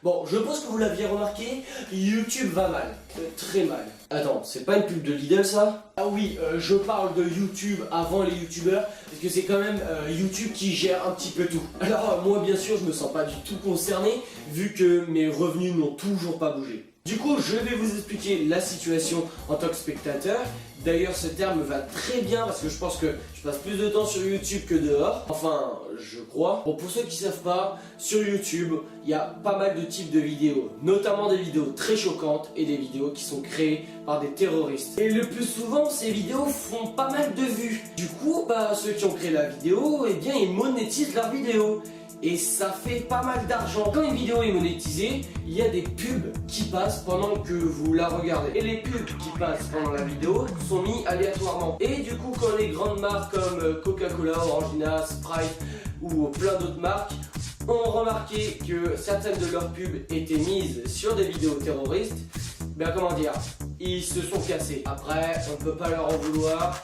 Bon, je pense que vous l'aviez remarqué, YouTube va mal, très mal. Attends, c'est pas une pub de Lidl ça? Ah oui, je parle de YouTube avant les YouTubeurs, parce que c'est quand même YouTube qui gère un petit peu tout. Alors moi bien sûr je me sens pas du tout concerné, vu que mes revenus n'ont toujours pas bougé. Du coup, je vais vous expliquer la situation en tant que spectateur. D'ailleurs, ce terme me va très bien parce que je pense que je passe plus de temps sur YouTube que dehors. Enfin, je crois. Bon, pour ceux qui ne savent pas, sur YouTube, il y a pas mal de types de vidéos. Notamment des vidéos très choquantes et des vidéos qui sont créées par des terroristes. Et le plus souvent, ces vidéos font pas mal de vues. Du coup, ceux qui ont créé la vidéo, eh bien, ils monétisent leur vidéo. Et ça fait pas mal d'argent. Quand une vidéo est monétisée, il y a des pubs qui passent pendant que vous la regardez. Et les pubs qui passent pendant la vidéo sont mis aléatoirement. Et du coup, quand les grandes marques comme Coca-Cola, Orangina, Sprite ou plein d'autres marques ont remarqué que certaines de leurs pubs étaient mises sur des vidéos terroristes, comment dire, ils se sont cassés. Après, on ne peut pas leur en vouloir.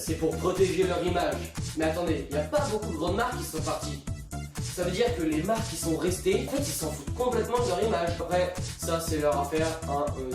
C'est pour protéger leur image. Mais attendez, il n'y a pas beaucoup de grandes marques qui sont parties. Ça veut dire que les marques qui sont restées, en fait, ils s'en foutent complètement de leur image. Après, ça, c'est leur affaire.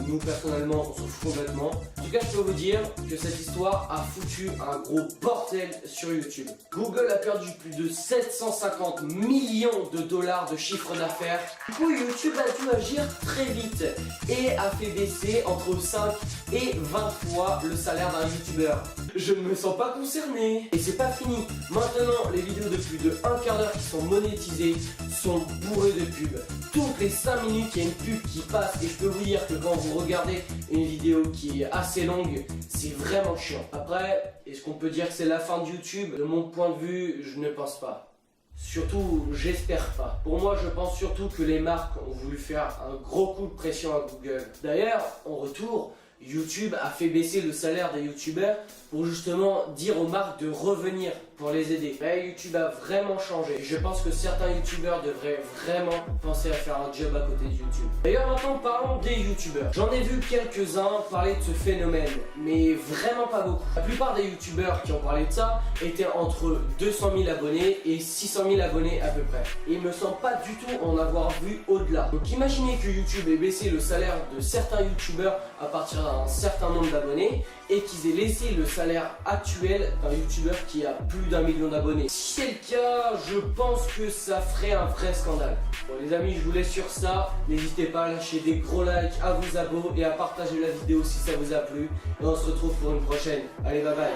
Nous, personnellement, on s'en fout complètement. En tout cas, je peux vous dire que cette histoire a foutu un gros bordel sur YouTube. Google a perdu plus de 750 millions de dollars de chiffre d'affaires. Du coup, YouTube a dû agir très vite et a fait baisser entre 5 et 20 fois le salaire d'un YouTubeur. Je ne me sens pas concerné. Et c'est pas fini. Maintenant, les vidéos de plus de un quart d'heure qui sont monétisées sont bourrées de pubs. Toutes les 5 minutes, il y a une pub qui passe. Et je peux vous dire que quand vous regardez une vidéo qui est assez longue, c'est vraiment chiant. Après, est-ce qu'on peut dire que c'est la fin de YouTube? De mon point de vue, je ne pense pas. Surtout, j'espère pas. Pour moi, je pense surtout que les marques ont voulu faire un gros coup de pression à Google. D'ailleurs, en retour, YouTube a fait baisser le salaire des youtubeurs pour justement dire aux marques de revenir pour les aider. Mais YouTube a vraiment changé. Je pense que certains youtubeurs devraient vraiment penser à faire un job à côté de YouTube. D'ailleurs, maintenant parlons des youtubeurs. J'en ai vu quelques-uns parler de ce phénomène, mais vraiment pas beaucoup. La plupart des youtubeurs qui ont parlé de ça étaient entre 200 000 abonnés et 600 000 abonnés à peu près. Et il me semble pas du tout en avoir vu au-delà. Donc imaginez que YouTube ait baissé le salaire de certains youtubeurs à partir d'un certain nombre d'abonnés et qu'ils aient laissé le salaire actuel d'un youtubeur qui a plus d'1 million d'abonnés. Si c'est le cas, je pense que ça ferait un vrai scandale. Bon les amis, je vous laisse sur ça. N'hésitez pas à lâcher des gros likes, à vous abonner et à partager la vidéo si ça vous a plu. Et on se retrouve pour une prochaine. Allez, bye bye.